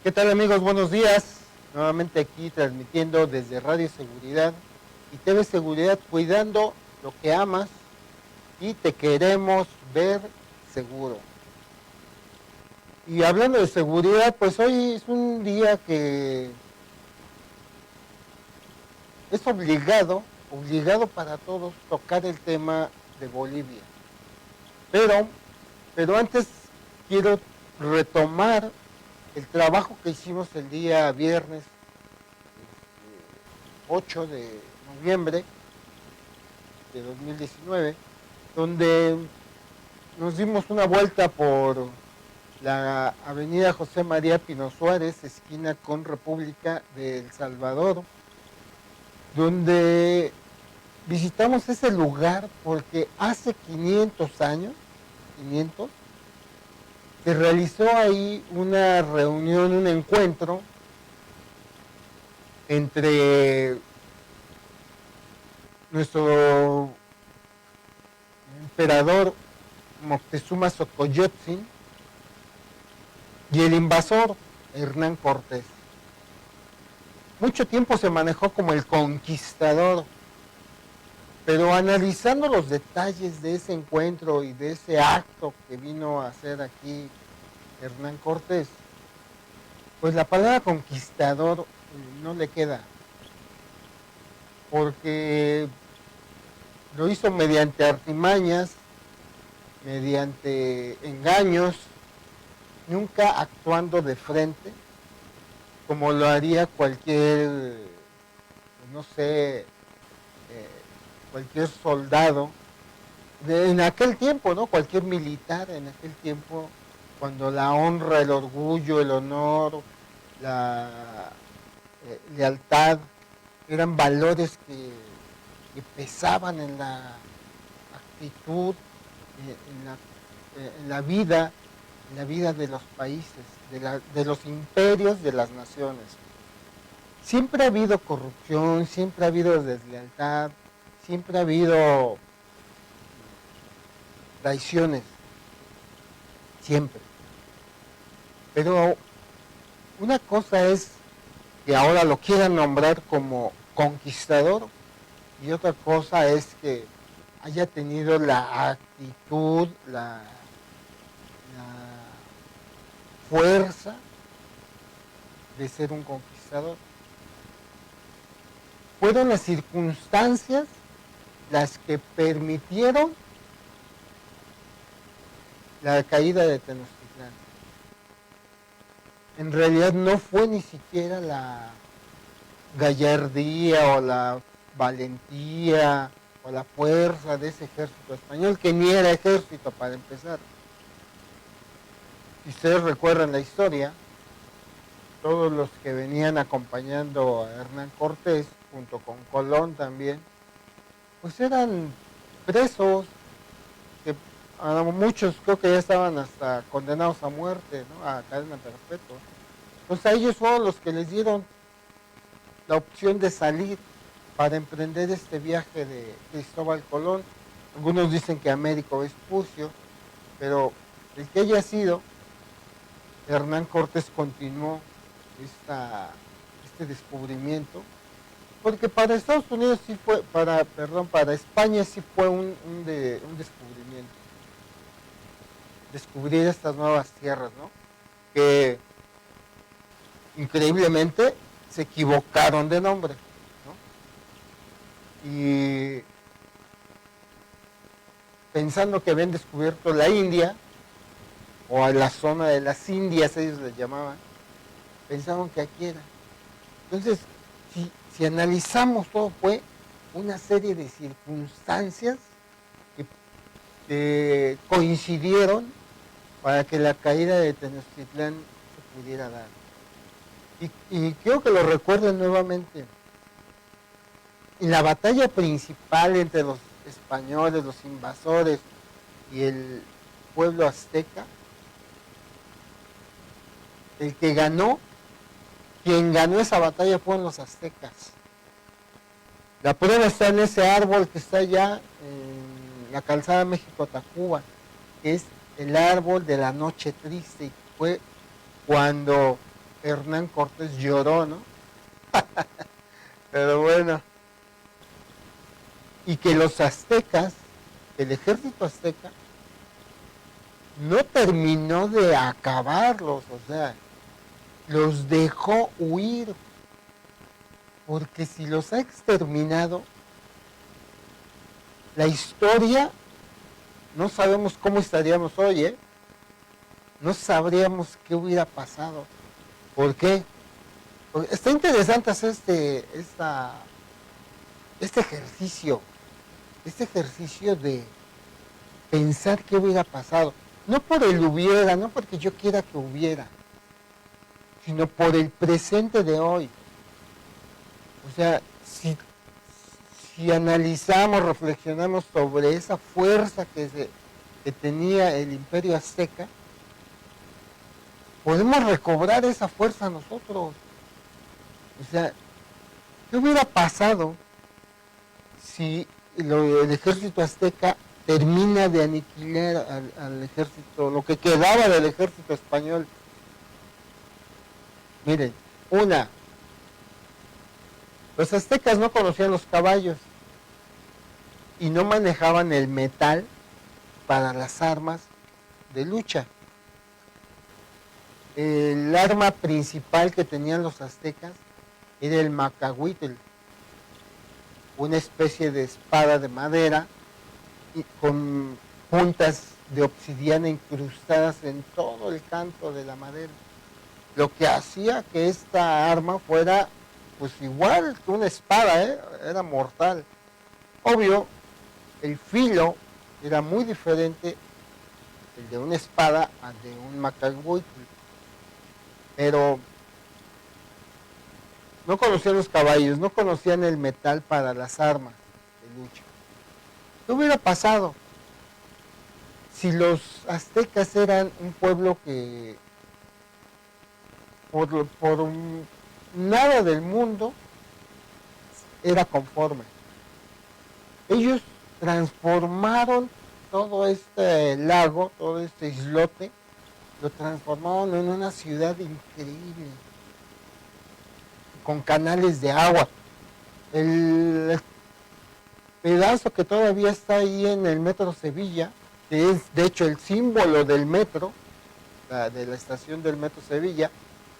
¿Qué tal amigos? Buenos días. Nuevamente aquí transmitiendo desde Radio Seguridad y TV Seguridad, cuidando lo que amas y te queremos ver seguro. Y hablando de seguridad, pues hoy es un día que es obligado para todos tocar el tema de Bolivia. Pero, pero antes quiero retomar el trabajo que hicimos el día viernes 8 de noviembre de 2019, donde nos dimos una vuelta por la avenida José María Pino Suárez, esquina con República de El Salvador, donde visitamos ese lugar porque hace 500 años, 500, se realizó ahí una reunión, un encuentro entre nuestro emperador Moctezuma Xocoyotzin y el invasor Hernán Cortés. Mucho tiempo se manejó como el conquistador, pero analizando los detalles de ese encuentro y de ese acto que vino a hacer aquí Hernán Cortés, pues la palabra conquistador no le queda, porque lo hizo mediante artimañas, mediante engaños, nunca actuando de frente, como lo haría cualquier, no sé, cualquier soldado en aquel tiempo, ¿no? Cualquier militar en aquel tiempo, cuando la honra, el orgullo, el honor, la lealtad eran valores que pesaban en la actitud, en la vida, en la vida de los países, de los imperios, de las naciones. Siempre ha habido corrupción, siempre ha habido deslealtad, siempre ha habido traiciones, siempre. Pero una cosa es que ahora lo quieran nombrar como conquistador y otra cosa es que haya tenido la actitud, la fuerza de ser un conquistador. Fueron las circunstancias las que permitieron la caída de Tenochtitlán. En realidad no fue ni siquiera la gallardía o la valentía o la fuerza de ese ejército español, que ni era ejército para empezar. Si ustedes recuerdan la historia, todos los que venían acompañando a Hernán Cortés, junto con Colón también, pues eran presos, que a muchos creo que ya estaban hasta condenados a muerte, ¿no? A cadena perpetua. Entonces a ellos fueron los que les dieron la opción de salir para emprender este viaje de Cristóbal Colón. Algunos dicen que Américo Vespucio, pero el que haya sido, Hernán Cortés continuó este descubrimiento, porque para Estados Unidos sí fue, para España sí fue un descubrimiento, descubrir estas nuevas tierras, ¿no? Que increíblemente se equivocaron de nombre, ¿no? Y pensando que habían descubierto la India, o a la zona de las Indias, ellos les llamaban, pensaban que aquí era. Entonces, si analizamos todo, fue una serie de circunstancias que coincidieron para que la caída de Tenochtitlán se pudiera dar. Y quiero que lo recuerden nuevamente. En la batalla principal entre los españoles, los invasores y el pueblo azteca, el que ganó, quien ganó esa batalla fueron los aztecas. La prueba está en ese árbol que está allá en la calzada México-Tacuba, que es el árbol de la noche triste, y fue cuando Hernán Cortés lloró, ¿no? Pero bueno, y que los aztecas, el ejército azteca, no terminó de acabarlos, o sea, los dejó huir, porque si los ha exterminado, la historia, no sabemos cómo estaríamos hoy, ¿eh? No sabríamos qué hubiera pasado. ¿Por qué? Porque está interesante hacer este ejercicio, de pensar qué hubiera pasado. No por el hubiera, no porque yo quiera que hubiera, sino por el presente de hoy. O sea, si analizamos, reflexionamos sobre esa fuerza que tenía el Imperio Azteca, podemos recobrar esa fuerza nosotros. O sea, ¿qué hubiera pasado si el ejército azteca termina de aniquilar al ejército, lo que quedaba del ejército español? Miren, los aztecas no conocían los caballos y no manejaban el metal para las armas de lucha. El arma principal que tenían los aztecas era el macahuitl, una especie de espada de madera y con puntas de obsidiana incrustadas en todo el canto de la madera, lo que hacía que esta arma fuera pues igual que una espada, era mortal. Obvio, el filo era muy diferente el de una espada al de un macahuitl, pero no conocían los caballos, no conocían el metal para las armas de lucha. ¿Qué hubiera pasado si los aztecas eran un pueblo que por nada del mundo era conforme? Ellos transformaron todo este lago, todo este islote, lo transformaron en una ciudad increíble, con canales de agua. El pedazo que todavía está ahí en el Metro Sevilla, que es de hecho el símbolo del metro, de la estación del Metro Sevilla,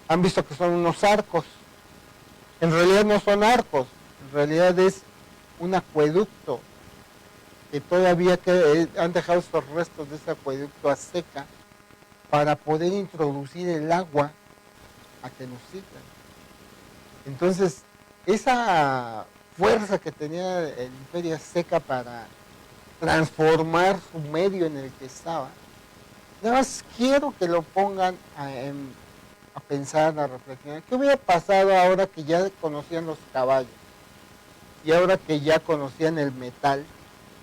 han visto que son unos arcos. En realidad no son arcos, en realidad es un acueducto que todavía han dejado estos restos de ese acueducto azteca para poder introducir el agua a Tenochtitlan. Entonces, esa fuerza que tenía el Imperio Azteca para transformar su medio en el que estaba, nada más quiero que lo pongan a pensar, a reflexionar. ¿Qué hubiera pasado ahora que ya conocían los caballos y ahora que ya conocían el metal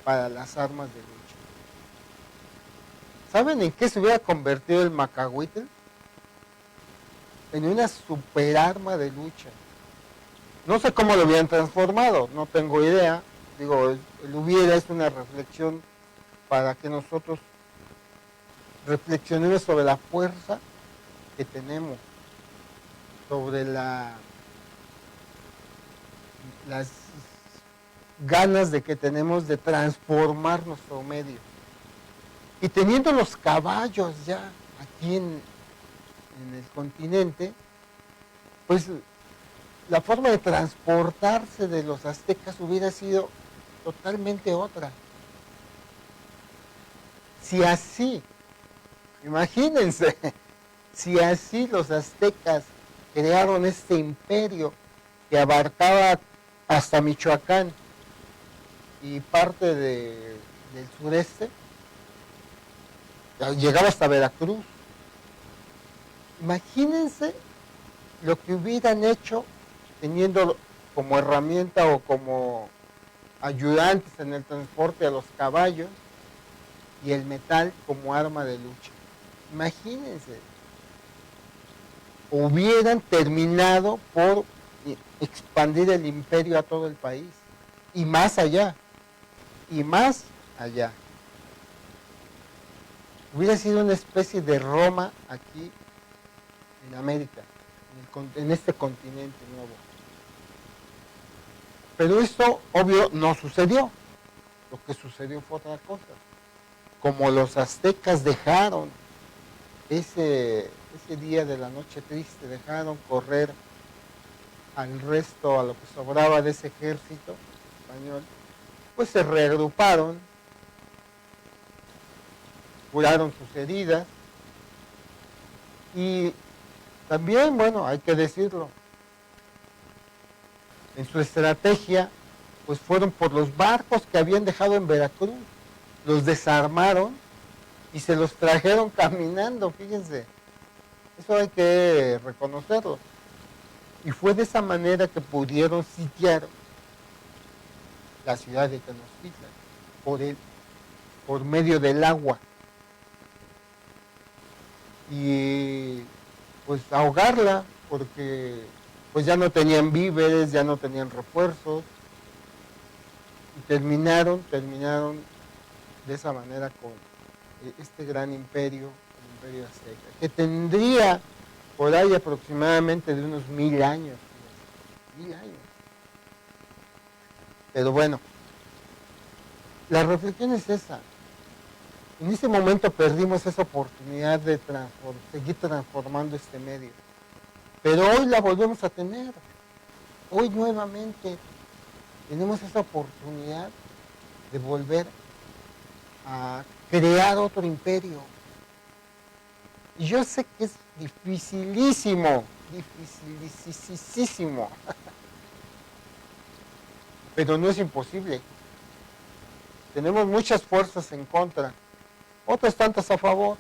para las armas de lucha? ¿Saben en qué se hubiera convertido el macahuitl? En una super arma de lucha. No sé cómo lo hubieran transformado, no tengo idea. Digo, el hubiera es una reflexión para que nosotros reflexionemos sobre la fuerza que tenemos, sobre las ganas de que tenemos de transformar nuestro medio. Y teniendo los caballos ya aquí en el continente, pues la forma de transportarse de los aztecas hubiera sido totalmente otra. Si así, imagínense, si así los aztecas crearon este imperio que abarcaba hasta Michoacán y parte del sureste, llegaba hasta Veracruz. Imagínense lo que hubieran hecho teniendo como herramienta o como ayudantes en el transporte a los caballos y el metal como arma de lucha. Imagínense, hubieran terminado por expandir el imperio a todo el país y más allá, y más allá. Hubiera sido una especie de Roma aquí en América. en este continente nuevo. Pero esto, obvio, no sucedió. Lo que sucedió fue otra cosa. Como los aztecas dejaron ese día de la noche triste, dejaron correr al resto, a lo que sobraba de ese ejército español, pues se reagruparon, curaron sus heridas y también, bueno, hay que decirlo, en su estrategia, pues fueron por los barcos que habían dejado en Veracruz, los desarmaron y se los trajeron caminando, fíjense, eso hay que reconocerlo. Y fue de esa manera que pudieron sitiar la ciudad de Tenochtitlan, por medio del agua. Y pues ahogarla, porque pues ya no tenían víveres, ya no tenían refuerzos. Y terminaron de esa manera con este gran imperio, el imperio azteca, que tendría por ahí aproximadamente de unos 1000 años. 1000 años. Pero bueno, la reflexión es esa. En ese momento perdimos esa oportunidad de seguir transformando este medio. Pero hoy la volvemos a tener. Hoy nuevamente tenemos esa oportunidad de volver a crear otro imperio. Y yo sé que es dificilísimo, dificilísimo, pero no es imposible. Tenemos muchas fuerzas en contra, otras tantas a favor,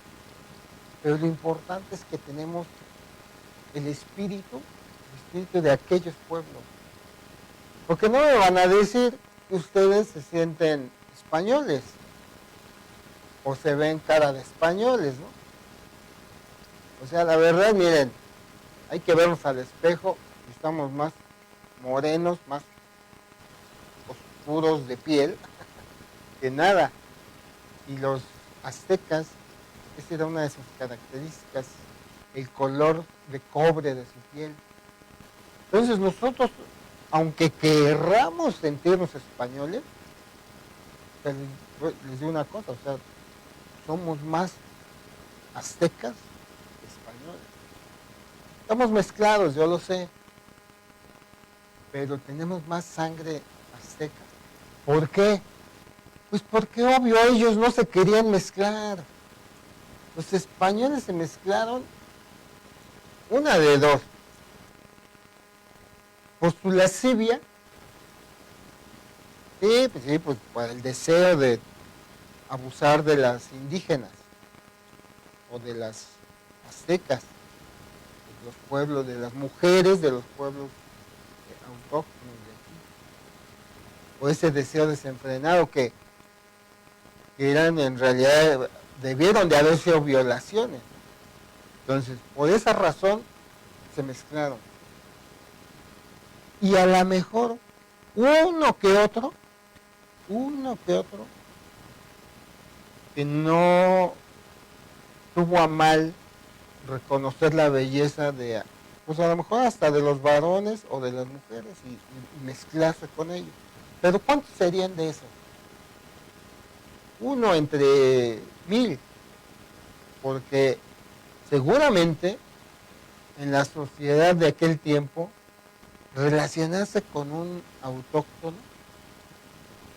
pero lo importante es que tenemos el espíritu de aquellos pueblos. Porque no me van a decir que ustedes se sienten españoles o se ven cara de españoles, ¿no? O sea, la verdad, miren, hay que vernos al espejo y estamos más morenos, más oscuros de piel que nada. Y los aztecas, esa era una de sus características, el color de cobre de su piel. Entonces nosotros, aunque querramos sentirnos españoles, les digo una cosa, o sea, somos más aztecas que españoles. Estamos mezclados, yo lo sé, pero tenemos más sangre azteca. ¿Por qué? Pues porque obvio ellos no se querían mezclar. Los españoles se mezclaron una de dos. Por su lascivia, sí, pues por el deseo de abusar de las indígenas o de las aztecas, de los pueblos, de las mujeres de los pueblos autóctonos de aquí. O ese deseo desenfrenado que eran en realidad, debieron de haber sido violaciones. Entonces, por esa razón se mezclaron. Y a lo mejor uno que otro, que no tuvo a mal reconocer la belleza de, pues a lo mejor hasta de los varones o de las mujeres y mezclarse con ellos. Pero ¿cuántos serían de eso? Uno entre 1000, porque seguramente en la sociedad de aquel tiempo relacionarse con un autóctono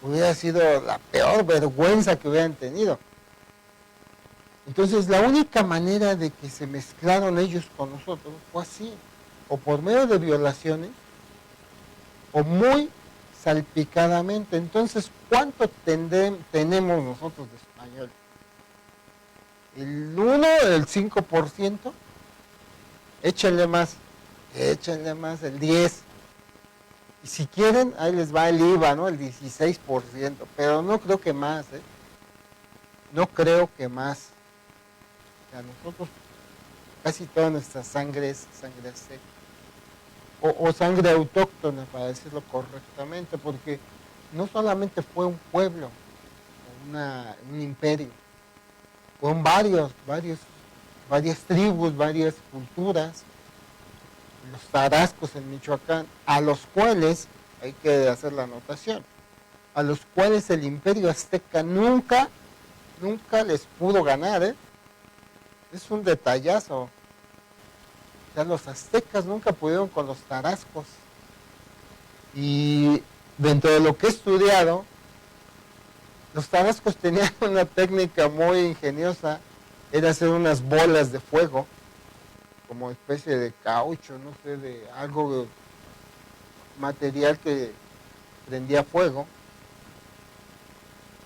hubiera sido la peor vergüenza que hubieran tenido. Entonces la única manera de que se mezclaron ellos con nosotros fue así, o por medio de violaciones, o muy salpicadamente. Entonces, ¿cuánto tenemos nosotros de español? ¿El 1, el 5%? Échenle más, el 10%. Y si quieren, ahí les va el IVA, ¿no? El 16%, pero no creo que más, ¿eh? No creo que más. O sea, nosotros, casi toda nuestra sangre es sangre azteca. O sangre autóctona, para decirlo correctamente, porque no solamente fue un pueblo, un imperio, fueron varias tribus, varias culturas, los tarascos en Michoacán, a los cuales, hay que hacer la anotación, a los cuales el Imperio Azteca nunca les pudo ganar, ¿eh? Es un detallazo. O sea, los aztecas nunca pudieron con los tarascos. Y dentro de lo que he estudiado, los tarascos tenían una técnica muy ingeniosa, era hacer unas bolas de fuego, como especie de caucho, no sé, de algo material que prendía fuego.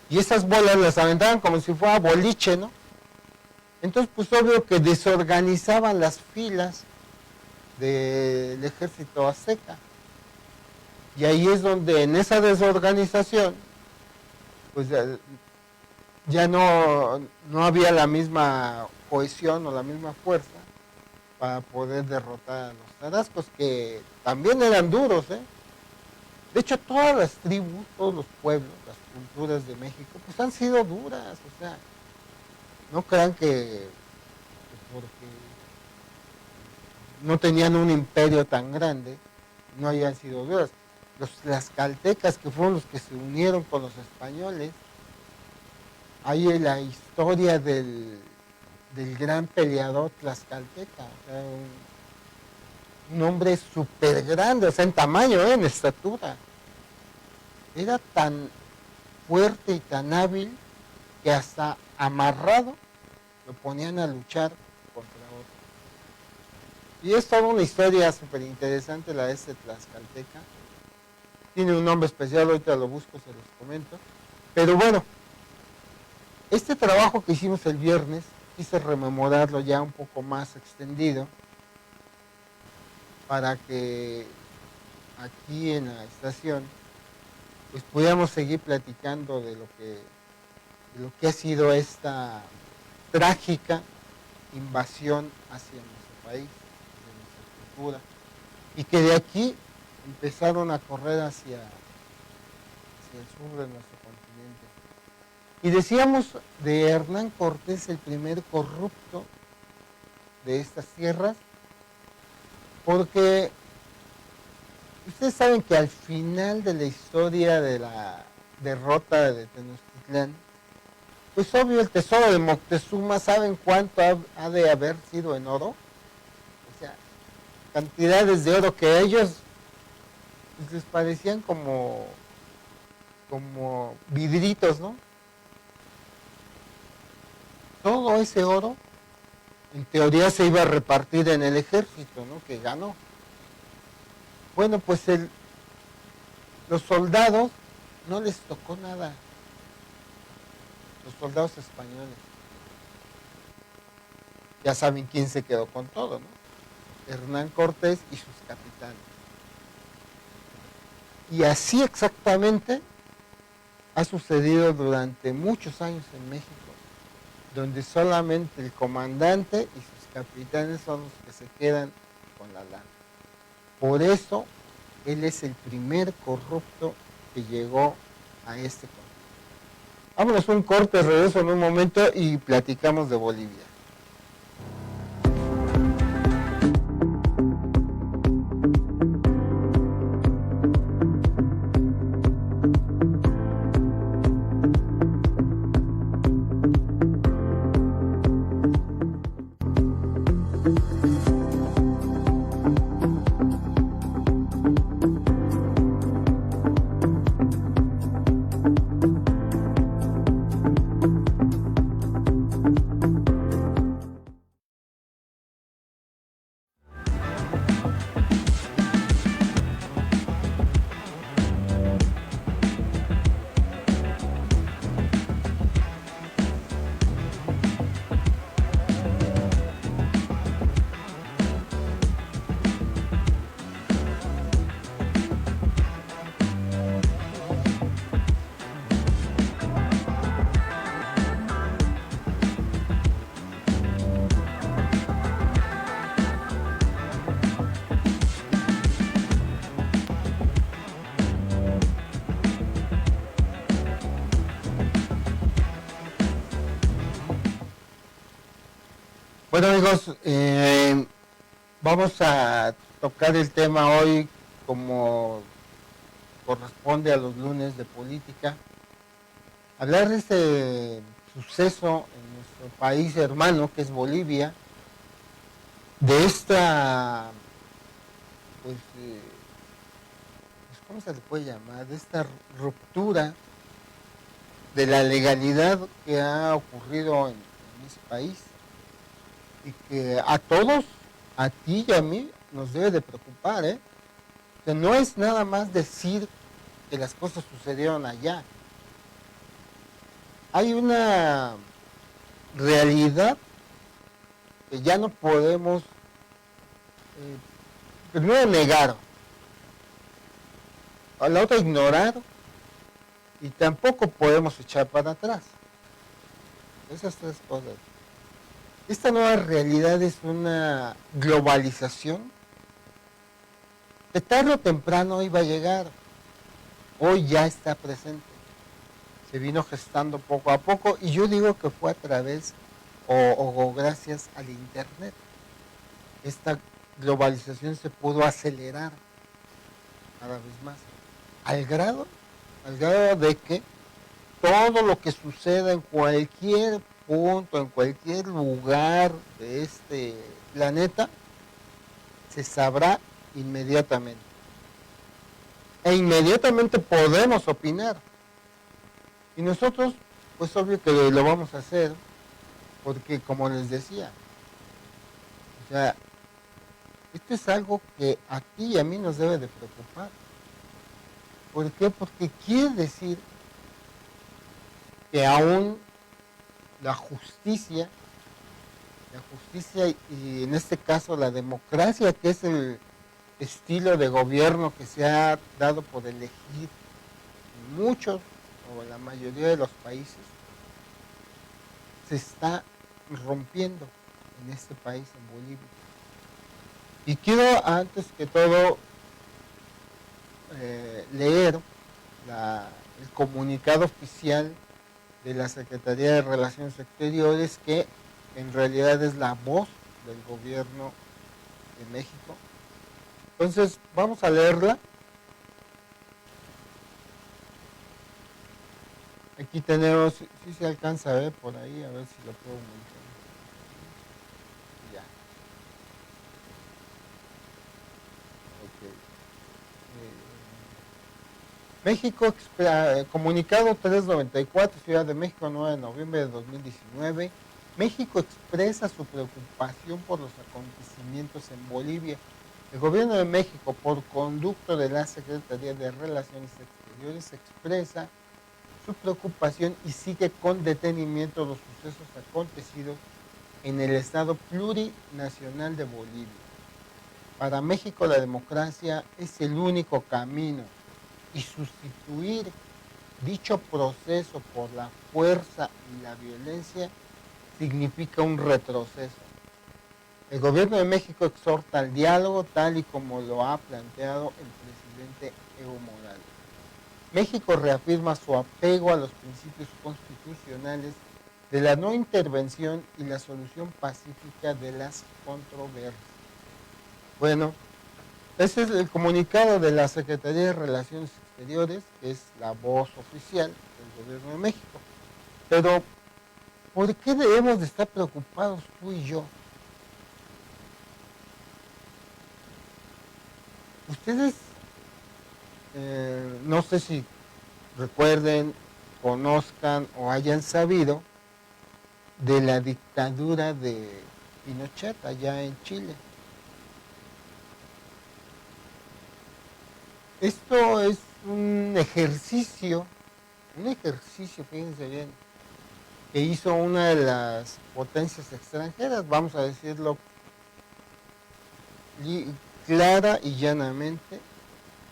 Y esas bolas las aventaban como si fuera boliche, ¿no? Entonces, pues obvio que desorganizaban las filas del ejército azteca. Y ahí es donde en esa desorganización, pues ya no había la misma cohesión o la misma fuerza para poder derrotar a los tarascos, que también eran duros, ¿eh? De hecho, todas las tribus, todos los pueblos, las culturas de México, pues han sido duras, o sea, no crean que porque no tenían un imperio tan grande, no hayan sido duras. Los tlaxcaltecas, que fueron los que se unieron con los españoles, hay la historia del gran peleador tlaxcalteca, o sea, un hombre súper grande, o sea, en tamaño, en estatura. Era tan fuerte y tan hábil que hasta amarrado lo ponían a luchar contra otro. Y es toda una historia súper interesante la de este tlaxcalteca. Tiene un nombre especial, ahorita lo busco, se los comento. Pero bueno, este trabajo que hicimos el viernes, quise rememorarlo ya un poco más extendido para que aquí en la estación pues pudiéramos seguir platicando de lo que ha sido esta trágica invasión hacia nuestro país, hacia nuestra cultura, y que de aquí empezaron a correr hacia el sur de nuestro continente. Y decíamos de Hernán Cortés, el primer corrupto de estas tierras, porque ustedes saben que al final de la historia de la derrota de Tenochtitlán, pues obvio el tesoro de Moctezuma, ¿saben cuánto ha de haber sido en oro? O sea, cantidades de oro que a ellos pues, les parecían como vidritos, ¿no? Todo ese oro, en teoría, se iba a repartir en el ejército, ¿no? Que ganó. Bueno, pues los soldados no les tocó nada. Los soldados españoles. Ya saben quién se quedó con todo, ¿no? Hernán Cortés y sus capitanes. Y así exactamente ha sucedido durante muchos años en México, donde solamente el comandante y sus capitanes son los que se quedan con la lana. Por eso, él es el primer corrupto que llegó a este continente. Vámonos un corte, regreso en un momento y platicamos de Bolivia. Bueno amigos, vamos a tocar el tema hoy como corresponde a los lunes de política, hablar de este suceso en nuestro país hermano que es Bolivia, de esta, pues, ¿cómo se le puede llamar? De esta ruptura de la legalidad que ha ocurrido en ese país y que a todos, a ti y a mí, nos debe de preocupar, ¿eh? Que no es nada más decir que las cosas sucedieron allá. Hay una realidad que ya no podemos, primero negar, a la otra ignorar y tampoco podemos echar para atrás. Esas tres cosas. Esta nueva realidad es una globalización que tarde o temprano iba a llegar. Hoy ya está presente. Se vino gestando poco a poco y yo digo que fue a través o gracias al Internet. Esta globalización se pudo acelerar cada vez más. Al grado de que todo lo que suceda en cualquier punto, en cualquier lugar de este planeta, se sabrá inmediatamente. E inmediatamente podemos opinar. Y nosotros, pues obvio que lo vamos a hacer, porque como les decía, o sea, esto es algo que a ti y a mí nos debe de preocupar. ¿Por qué? Porque quiere decir que aún la justicia y en este caso la democracia, que es el estilo de gobierno que se ha dado por elegir en muchos o en la mayoría de los países, se está rompiendo en este país, en Bolivia. Y quiero antes que todo leer el comunicado oficial de la Secretaría de Relaciones Exteriores, que en realidad es la voz del gobierno de México. Entonces, vamos a leerla. Aquí tenemos, si se alcanza a ver por ahí, a ver si lo puedo montar. Ya. Okay. México, comunicado 394, Ciudad de México, 9 de noviembre de 2019. México expresa su preocupación por los acontecimientos en Bolivia. El gobierno de México, por conducto de la Secretaría de Relaciones Exteriores, expresa su preocupación y sigue con detenimiento los sucesos acontecidos en el Estado plurinacional de Bolivia. Para México la democracia es el único camino y sustituir dicho proceso por la fuerza y la violencia significa un retroceso. El gobierno de México exhorta al diálogo tal y como lo ha planteado el presidente Evo Morales. México reafirma su apego a los principios constitucionales de la no intervención y la solución pacífica de las controversias. Bueno, ese es el comunicado de la Secretaría de Relaciones Exteriores, que es la voz oficial del gobierno de México. Pero, ¿por qué debemos de estar preocupados tú y yo? Ustedes, no sé si recuerden, conozcan o hayan sabido de la dictadura de Pinochet allá en Chile. Esto es un ejercicio, fíjense bien, que hizo una de las potencias extranjeras, vamos a decirlo clara y llanamente,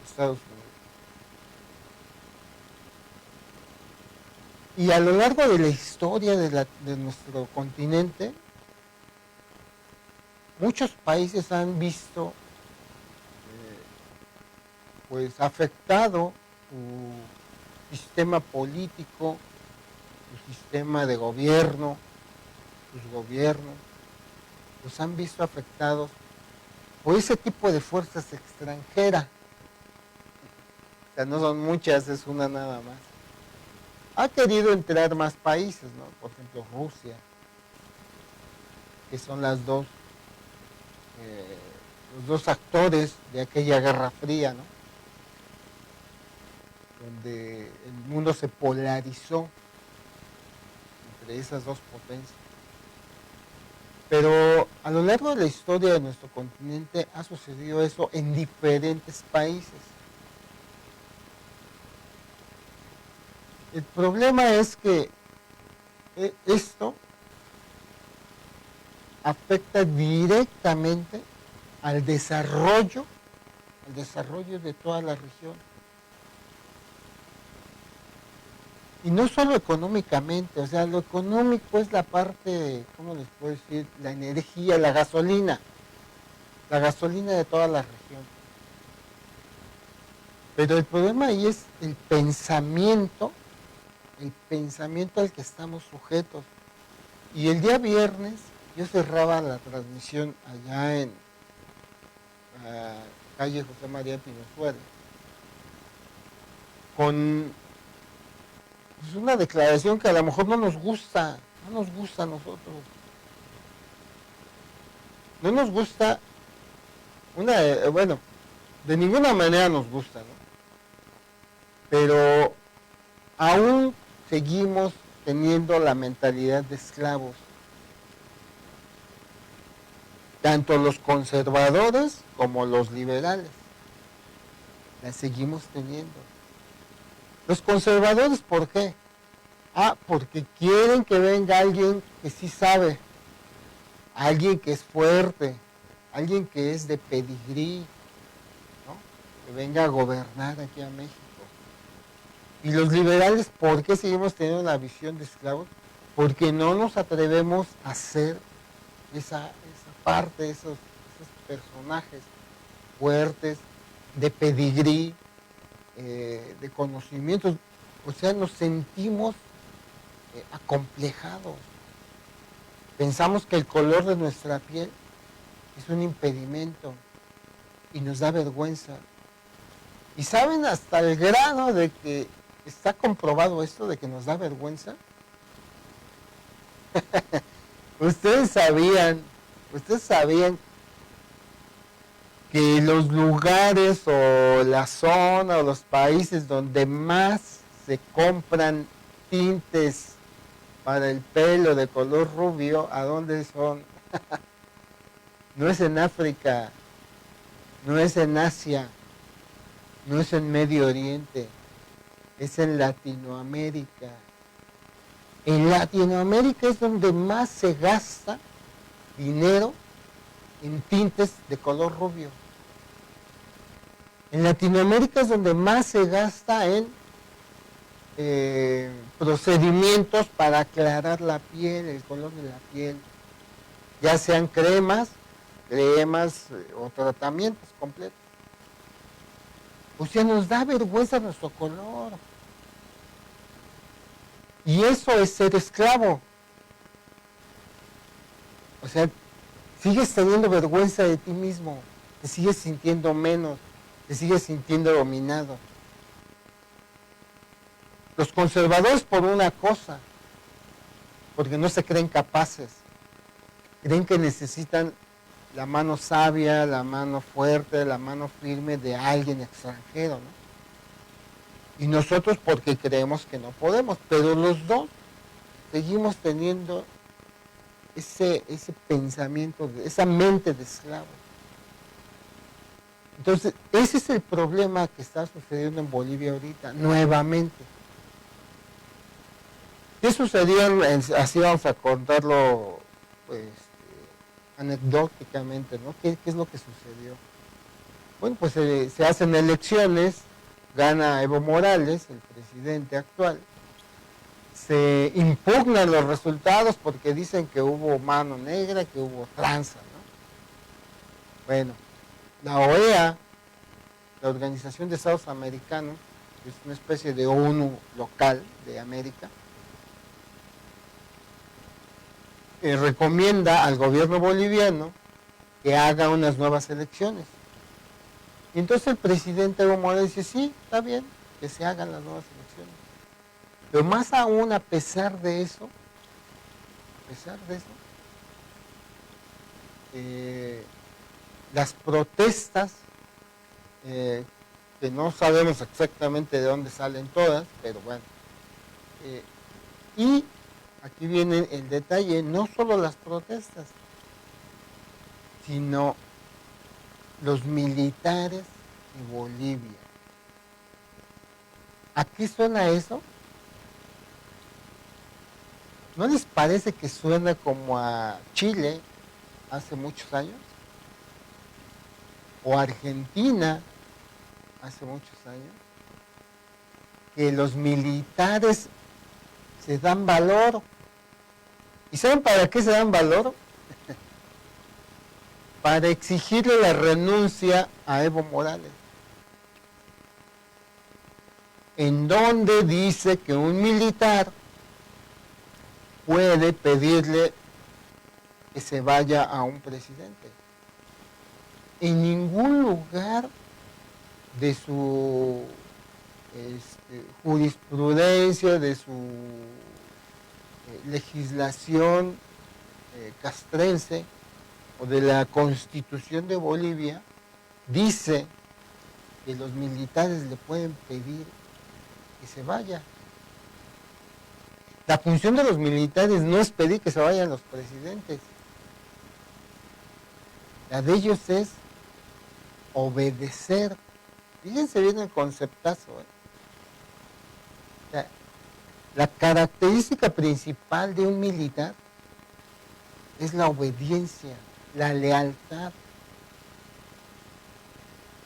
Estados Unidos. Y a lo largo de la historia de nuestro continente, muchos países han visto pues afectado su sistema político, su sistema de gobierno, sus gobiernos, los han visto afectados por ese tipo de fuerzas extranjeras. O sea, no son muchas, es una nada más. Ha querido entrar más países, ¿no? Por ejemplo, Rusia, que son eh, los dos actores de aquella Guerra Fría, ¿no? Donde el mundo se polarizó entre esas dos potencias. Pero a lo largo de la historia de nuestro continente ha sucedido eso en diferentes países. El problema es que esto afecta directamente al desarrollo de toda la región. Y no solo económicamente, o sea, lo económico es la parte, ¿cómo les puedo decir? La energía, la gasolina de toda la región. Pero el problema ahí es el pensamiento al que estamos sujetos. Y el día viernes yo cerraba la transmisión allá en calle José María Pino Suárez con pues, una declaración que a lo mejor no nos gusta a nosotros. No nos gusta bueno, de ninguna manera nos gusta, ¿no? Pero aún seguimos teniendo la mentalidad de esclavos. Tanto los conservadores como los liberales. La seguimos teniendo. Los conservadores, ¿por qué? Porque quieren que venga alguien que sí sabe, alguien que es fuerte, alguien que es de pedigrí, ¿no? Que venga a gobernar aquí a México. Y los liberales, ¿por qué seguimos teniendo la visión de esclavos? Porque no nos atrevemos a ser esa parte, esos personajes fuertes, de pedigrí, de conocimientos. O sea, nos sentimos acomplejados. Pensamos que el color de nuestra piel es un impedimento y nos da vergüenza. Y saben hasta el grado de que está comprobado esto de que nos da vergüenza. Ustedes sabían que los lugares o la zona o los países donde más se compran tintes para el pelo de color rubio, ¿a dónde son? No es en África, no es en Asia, no es en Medio Oriente, es en Latinoamérica. En Latinoamérica es donde más se gasta dinero en tintes de color rubio. En Latinoamérica es donde más se gasta en procedimientos para aclarar la piel, el color de la piel, ya sean cremas o tratamientos completos. O sea, nos da vergüenza nuestro color. Y eso es ser esclavo. O sea, sigues teniendo vergüenza de ti mismo, te sigues sintiendo menos, te sigues sintiendo dominado. Los conservadores por una cosa, porque no se creen capaces, creen que necesitan la mano sabia, la mano fuerte, la mano firme de alguien extranjero, ¿no? Y nosotros porque creemos que no podemos, pero los dos seguimos teniendo ese pensamiento, esa mente de esclavo. Entonces, ese es el problema que está sucediendo en Bolivia ahorita, nuevamente. ¿Qué sucedió? Así vamos a contarlo pues, anecdóticamente, ¿no? ¿Qué es lo que sucedió? Bueno, pues se hacen elecciones, gana Evo Morales, el presidente actual, se impugnan los resultados porque dicen que hubo mano negra, que hubo tranza, ¿no? Bueno, la OEA, la Organización de Estados Americanos, que es una especie de ONU local de América, recomienda al gobierno boliviano que haga unas nuevas elecciones. Y entonces el presidente Evo Morales dice, sí, está bien, que se hagan las nuevas elecciones. Pero más aún, a pesar de eso, las protestas, que no sabemos exactamente de dónde salen todas, pero bueno, y aquí viene el detalle, no solo las protestas, sino los militares de Bolivia. ¿A qué suena eso? ¿No les parece que suena como a Chile hace muchos años? ¿O Argentina hace muchos años? Que los militares se dan valor. ¿Y saben para qué se dan valor? Para exigirle la renuncia a Evo Morales. En donde dice que un militar puede pedirle que se vaya a un presidente. En ningún lugar de su jurisprudencia, de su legislación castrense o de la Constitución de Bolivia, dice que los militares le pueden pedir que se vaya. La función de los militares no es pedir que se vayan los presidentes. La de ellos es obedecer. Fíjense bien el conceptazo. O sea, la característica principal de un militar es la obediencia, la lealtad,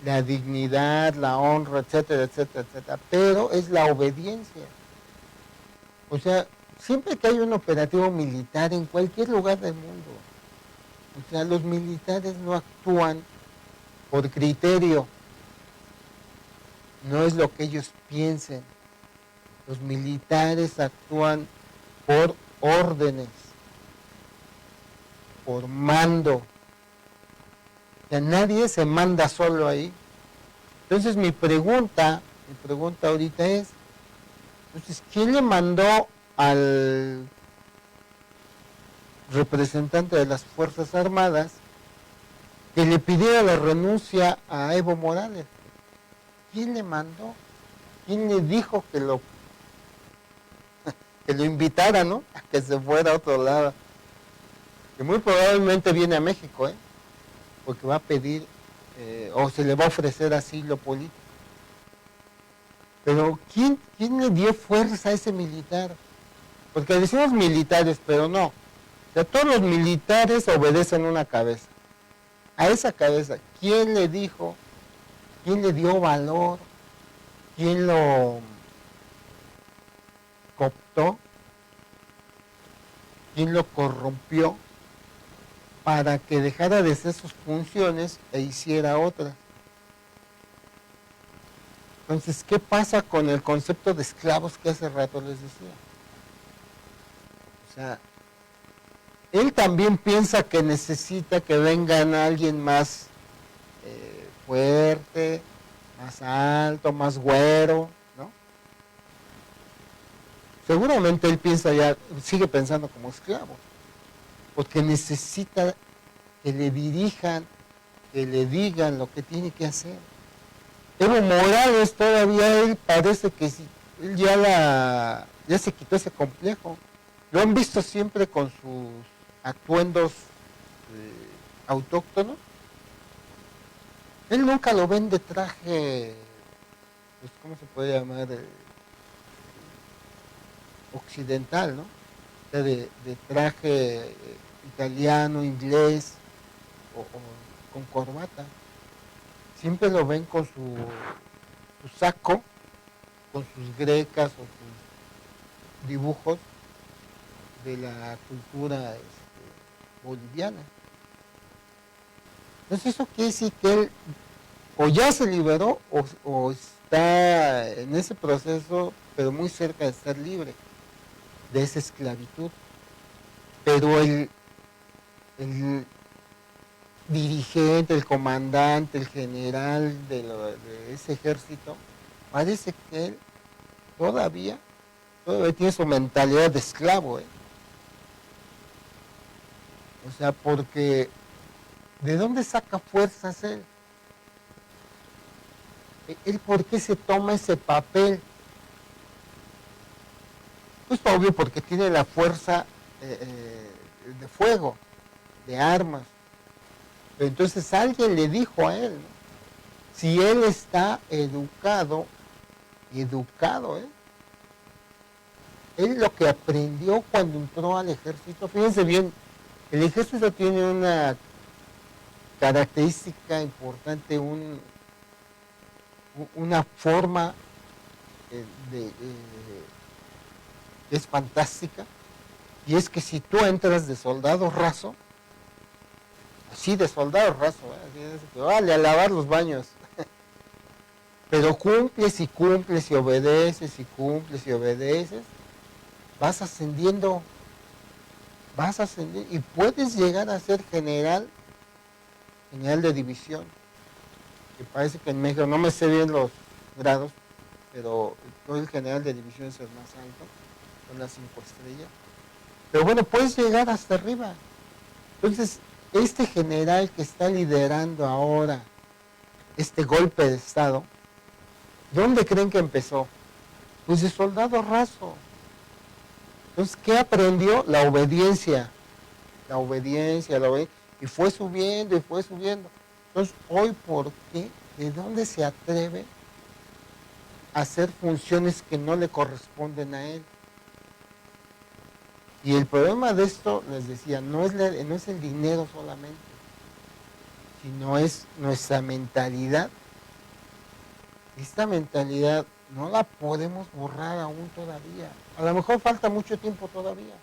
la dignidad, la honra, etcétera, etcétera, etcétera. Pero es la obediencia. O sea, siempre que hay un operativo militar en cualquier lugar del mundo, o sea, los militares no actúan por criterio, no es lo que ellos piensen. Los militares actúan por órdenes, por mando. O sea, nadie se manda solo ahí. Entonces mi pregunta ahorita es, entonces, ¿quién le mandó al representante de las Fuerzas Armadas que le pidiera la renuncia a Evo Morales? ¿Quién le mandó? ¿Quién le dijo que lo invitara, ¿no? A que se fuera a otro lado. Que muy probablemente viene a México, porque va a pedir, o se le va a ofrecer asilo político. Pero ¿quién le dio fuerza a ese militar? Porque decimos militares, pero no. O sea, todos los militares obedecen una cabeza. A esa cabeza, ¿quién le dijo? ¿Quién le dio valor? ¿Quién lo cooptó? ¿Quién lo corrompió para que dejara de hacer sus funciones e hiciera otras? Entonces, ¿qué pasa con el concepto de esclavos que hace rato les decía? O sea, él también piensa que necesita que vengan alguien más fuerte, más alto, más güero, ¿no? Seguramente él sigue pensando como esclavo, porque necesita que le dirijan, que le digan lo que tiene que hacer. Evo Morales todavía él parece que él ya se quitó ese complejo. Lo han visto siempre con sus atuendos autóctonos. Él nunca lo ven de traje, pues, ¿cómo se puede llamar? Occidental, ¿no? O sea, de traje italiano, inglés o con corbata. Siempre lo ven con su saco, con sus grecas o sus dibujos de la cultura boliviana. Entonces eso quiere decir que él o ya se liberó o está en ese proceso, pero muy cerca de estar libre de esa esclavitud. Pero dirigente, el comandante, el general de ese ejército, parece que él todavía tiene su mentalidad de esclavo, ¿eh? O sea, porque ¿de dónde saca fuerzas él? ¿Él por qué se toma ese papel? Pues obvio, porque tiene la fuerza de fuego, de armas. Pero entonces alguien le dijo a él, ¿no? Si él está educado, ¿eh? Él lo que aprendió cuando entró al ejército, fíjense bien, el ejército tiene una característica importante, una forma es fantástica, y es que si tú entras de soldado raso, así de soldado raso, así es que vale a lavar los baños, pero cumples y cumples y obedeces y cumples y obedeces, vas ascendiendo y puedes llegar a ser general de división, que parece que en México, no me sé bien los grados, pero el general de división es el más alto, son las 5 estrellas. Pero bueno, puedes llegar hasta arriba. Entonces, este general que está liderando ahora este golpe de Estado, ¿dónde creen que empezó? Pues de soldado raso. Entonces, ¿qué aprendió? La obediencia, y fue subiendo y fue subiendo. Entonces, hoy, ¿por qué? ¿De dónde se atreve a hacer funciones que no le corresponden a él? Y el problema de esto, les decía, no es el dinero solamente, sino es nuestra mentalidad. Esta mentalidad no la podemos borrar aún todavía. A lo mejor falta mucho tiempo todavía,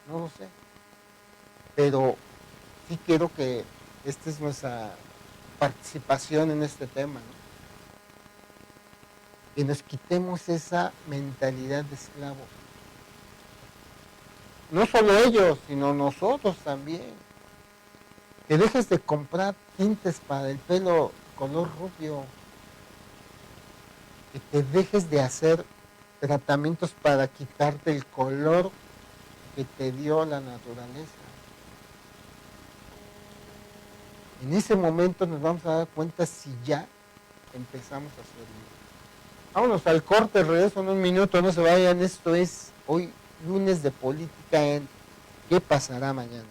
no lo sé. Pero sí quiero que esta es nuestra participación en este tema, ¿no? Que nos quitemos esa mentalidad de esclavo. No solo ellos, sino nosotros también. Que dejes de comprar tintes para el pelo color rubio. Que te dejes de hacer tratamientos para quitarte el color que te dio la naturaleza. En ese momento nos vamos a dar cuenta si ya empezamos a hacerlo. Vámonos al corte, regreso en un minuto, no se vayan. Esto es hoy lunes de política en ¿Qué pasará mañana?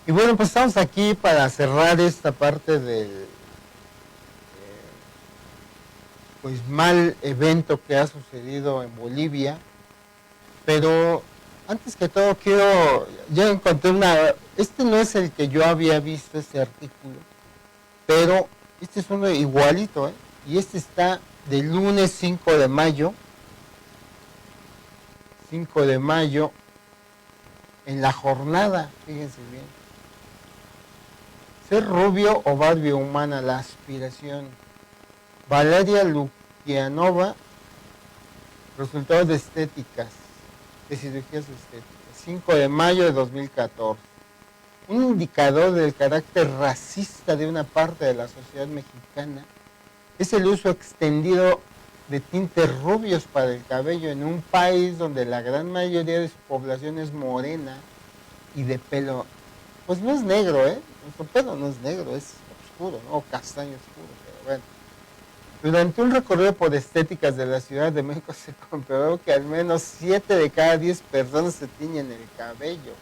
Y bueno, pues estamos aquí para cerrar esta parte del pues mal evento que ha sucedido en Bolivia, pero Antes que todo yo encontré este no es el que yo había visto, este artículo, pero este es uno igualito, ¿eh? Y este está del lunes 5 de mayo, en La Jornada, fíjense bien. Ser rubio o Barbie humana, la aspiración. Valeria Lukianova, resultados de cirugías estéticas. 5 de mayo de 2014. Un indicador del carácter racista de una parte de la sociedad mexicana es el uso extendido de tintes rubios para el cabello en un país donde la gran mayoría de su población es morena y de pelo, pues no es negro, nuestro pelo no es negro, es oscuro, ¿no? O castaño oscuro, pero bueno. Durante un recorrido por estéticas de la Ciudad de México se comprobó que al menos 7 de cada 10 personas se tiñen el cabello.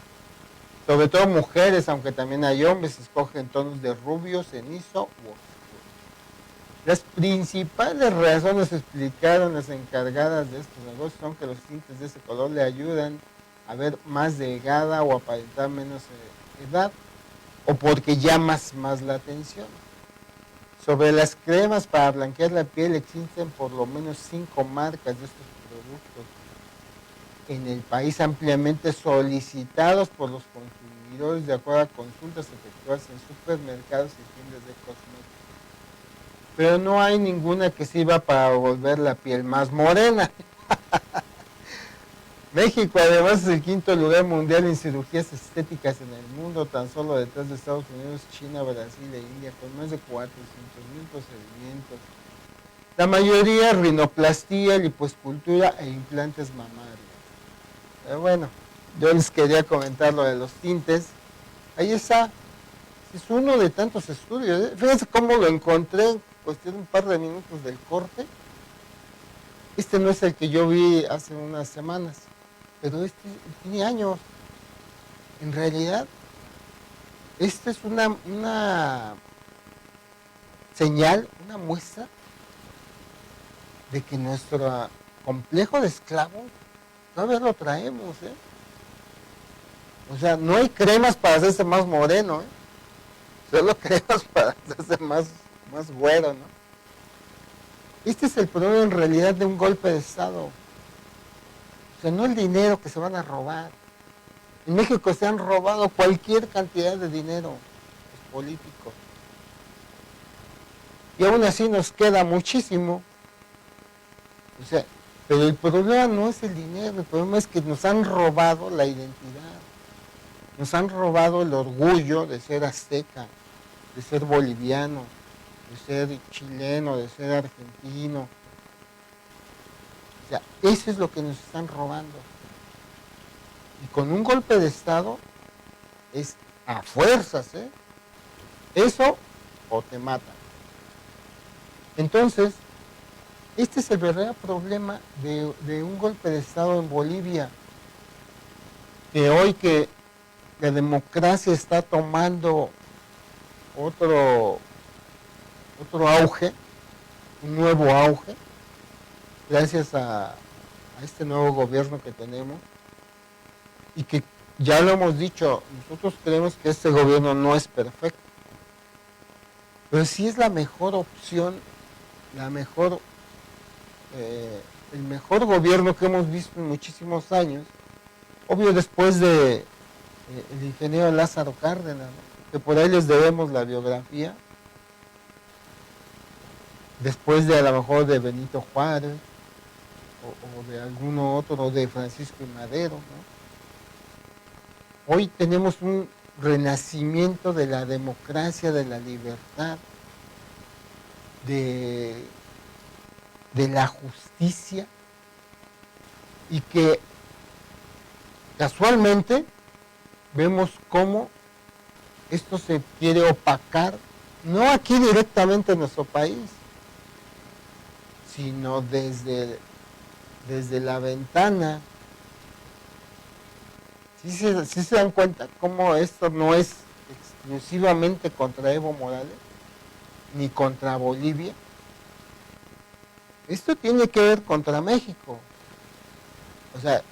Sobre todo mujeres, aunque también hay hombres, escogen tonos de rubio, cenizo u oscuro. Las principales razones, explicaron las encargadas de estos negocios, son que los tintes de ese color le ayudan a ver más delgada o aparentar menos edad, o porque llamas más la atención. Sobre las cremas para blanquear la piel existen por lo menos 5 marcas de estos productos en el país, ampliamente solicitados por los consumidores de acuerdo a consultas efectuadas en supermercados y tiendas de cosméticos. Pero no hay ninguna que sirva para volver la piel más morena. México además es el 5º lugar mundial en cirugías estéticas en el mundo, tan solo detrás de Estados Unidos, China, Brasil e India, con más de 400,000 procedimientos. La mayoría rinoplastía, lipoescultura e implantes mamarios. Pero bueno, yo les quería comentar lo de los tintes. Ahí está. Es uno de tantos estudios. Fíjense cómo lo encontré en cuestión de un par de minutos del corte. Este no es el que yo vi hace unas semanas, pero este tiene años. En realidad, esta es una señal, una muestra de que nuestro complejo de esclavos todavía lo traemos, O sea, no hay cremas para hacerse más moreno, Solo cremas para hacerse más güero, ¿no? Este es el problema en realidad de un golpe de Estado. O sea, no el dinero que se van a robar. En México se han robado cualquier cantidad de dinero, los políticos. Y aún así nos queda muchísimo. O sea, pero el problema no es el dinero, el problema es que nos han robado la identidad. Nos han robado el orgullo de ser azteca, de ser boliviano, de ser chileno, de ser argentino. O sea, eso es lo que nos están robando. Y con un golpe de Estado es a fuerzas, Eso o te matan. Entonces, este es el verdadero problema de un golpe de Estado en Bolivia. Que hoy que la democracia está tomando otro auge, un nuevo auge, gracias a este nuevo gobierno que tenemos, y que ya lo hemos dicho, nosotros creemos que este gobierno no es perfecto, pero sí es la mejor opción, el mejor gobierno que hemos visto en muchísimos años, obvio después de el ingeniero Lázaro Cárdenas, ¿no? Que por ahí les debemos la biografía, después de a lo mejor de Benito Juárez, o de alguno otro, de Francisco y Madero, ¿no? Hoy tenemos un renacimiento de la democracia, de la libertad, de la justicia, y que casualmente vemos cómo esto se quiere opacar, no aquí directamente en nuestro país, sino desde la ventana. ¿Sí se dan cuenta cómo esto no es exclusivamente contra Evo Morales, ni contra Bolivia? Esto tiene que ver contra México. O sea,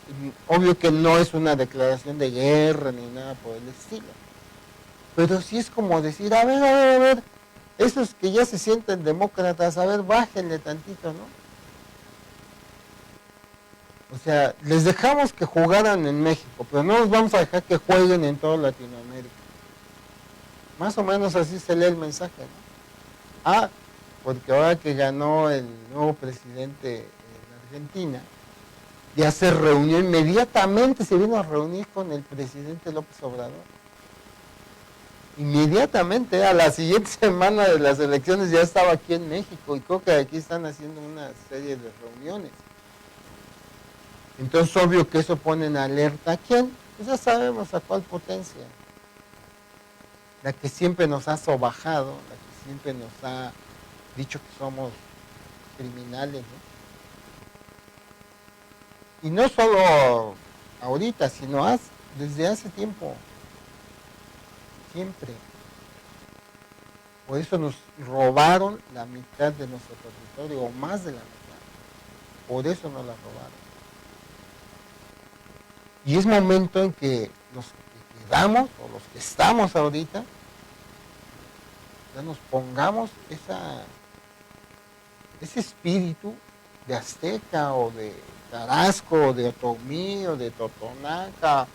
obvio que no es una declaración de guerra ni nada por el estilo. Pero sí es como decir, a ver, esos que ya se sienten demócratas, a ver, bájenle tantito, ¿no? O sea, les dejamos que jugaran en México, pero no los vamos a dejar que jueguen en toda Latinoamérica. Más o menos así se lee el mensaje, ¿no? Ah, porque ahora que ganó el nuevo presidente en Argentina, ya se reunió inmediatamente, se vino a reunir con el presidente López Obrador. Inmediatamente, a la siguiente semana de las elecciones ya estaba aquí en México y creo que aquí están haciendo una serie de reuniones. Entonces, obvio que eso pone en alerta a quién, pues ya sabemos a cuál potencia. La que siempre nos ha sobajado, la que siempre nos ha dicho que somos criminales, ¿no? Y no solo ahorita, sino desde hace tiempo, siempre. Por eso nos robaron la mitad de nuestro territorio, o más de la mitad. Por eso nos la robaron. Y es momento en que los que quedamos, o los que estamos ahorita, ya nos pongamos ese espíritu de azteca, o de tarasco, o de otomí, o de totonaca,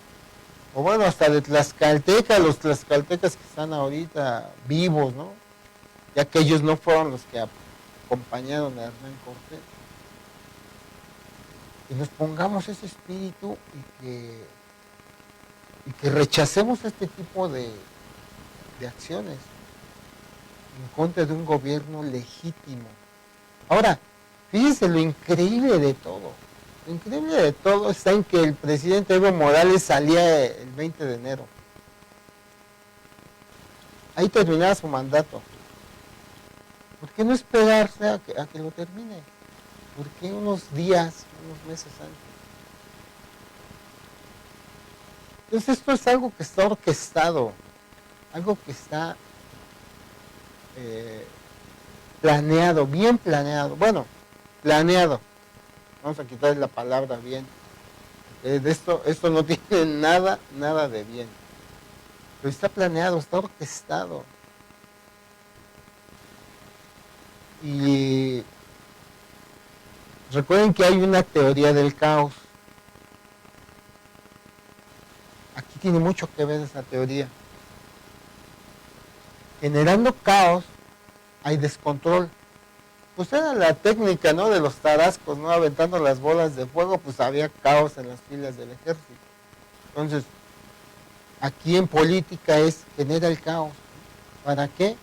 o bueno, hasta de tlaxcalteca, los tlaxcaltecas que están ahorita vivos, ¿no? Ya que ellos no fueron los que acompañaron a Hernán Cortés. Y nos pongamos ese espíritu y que rechacemos este tipo de acciones en contra de un gobierno legítimo. Ahora, fíjense lo increíble de todo. Lo increíble de todo está en que el presidente Evo Morales salía el 20 de enero. Ahí terminaba su mandato. ¿Por qué no esperarse a que lo termine? ¿Por qué unos días, unos meses antes? Entonces esto es algo que está orquestado, algo que está planeado, bien planeado. Bueno, planeado. Vamos a quitar la palabra bien. De esto no tiene nada de bien. Pero está planeado, está orquestado. Y recuerden que hay una teoría del caos. Aquí tiene mucho que ver esa teoría. Generando caos hay descontrol. Pues era la técnica, ¿no?, de los tarascos, ¿no?, aventando las bolas de fuego, pues había caos en las filas del ejército. Entonces, aquí en política genera el caos. ¿Para qué?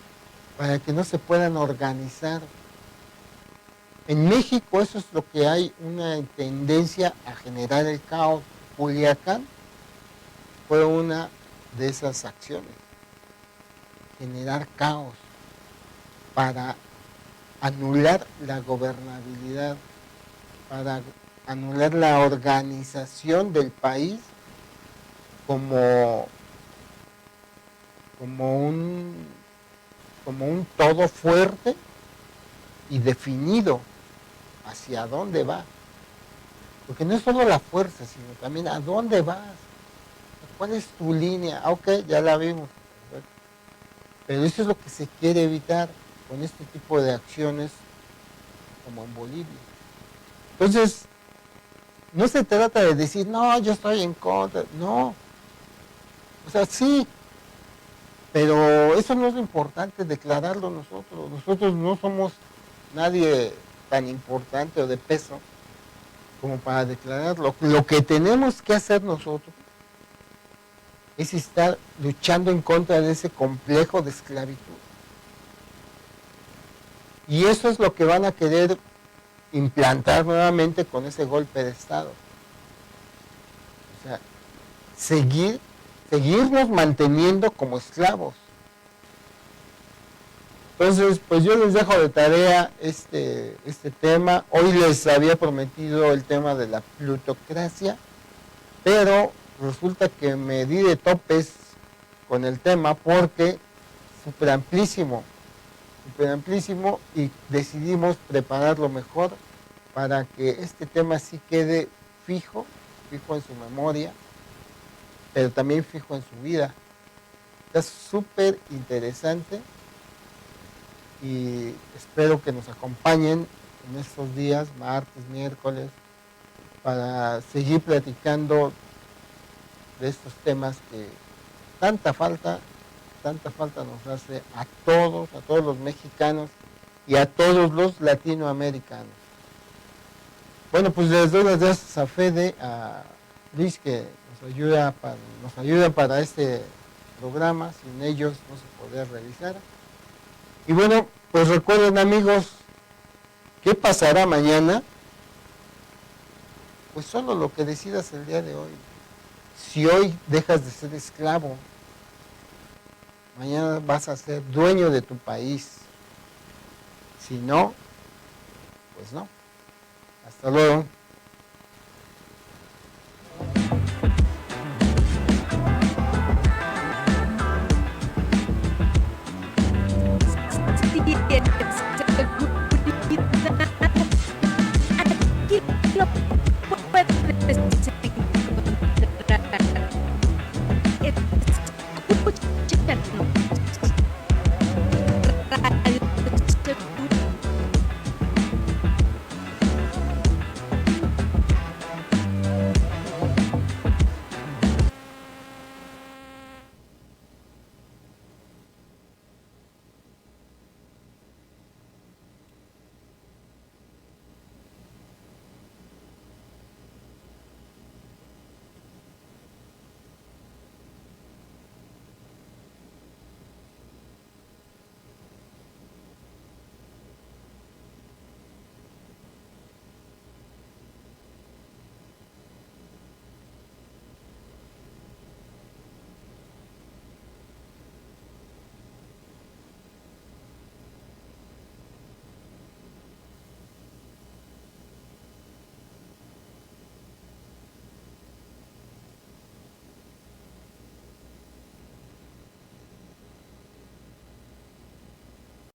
Para que no se puedan organizar. En México eso es lo que hay, una tendencia a generar el caos. Culiacán fue una de esas acciones. Generar caos para anular la gobernabilidad, para anular la organización del país como un todo fuerte y definido hacia dónde va. Porque no es solo la fuerza, sino también a dónde vas, cuál es tu línea. Ok, ya la vimos, pero eso es lo que se quiere evitar con este tipo de acciones como en Bolivia. Entonces, no se trata de decir, no, yo estoy en contra, no. O sea, sí, pero eso no es lo importante, declararlo nosotros. Nosotros no somos nadie tan importante o de peso como para declararlo. Lo que tenemos que hacer nosotros es estar luchando en contra de ese complejo de esclavitud. Y eso es lo que van a querer implantar nuevamente con ese golpe de Estado. O sea, seguirnos manteniendo como esclavos. Entonces, pues yo les dejo de tarea este tema. Hoy les había prometido el tema de la plutocracia, pero resulta que me di de topes con el tema porque súper amplísimo, y decidimos prepararlo mejor para que este tema sí quede fijo, fijo en su memoria, pero también fijo en su vida. Es súper interesante y espero que nos acompañen en estos días, martes, miércoles, para seguir platicando de estos temas que tanta falta nos hace a todos los mexicanos y a todos los latinoamericanos. Bueno, pues les doy las gracias a Fede, a Luis que nos ayuda para este programa, sin ellos no se podría realizar. Y bueno, pues recuerden amigos, ¿qué pasará mañana? Pues solo lo que decidas el día de hoy. Si hoy dejas de ser esclavo, mañana vas a ser dueño de tu país. Si no, pues no. Hasta luego.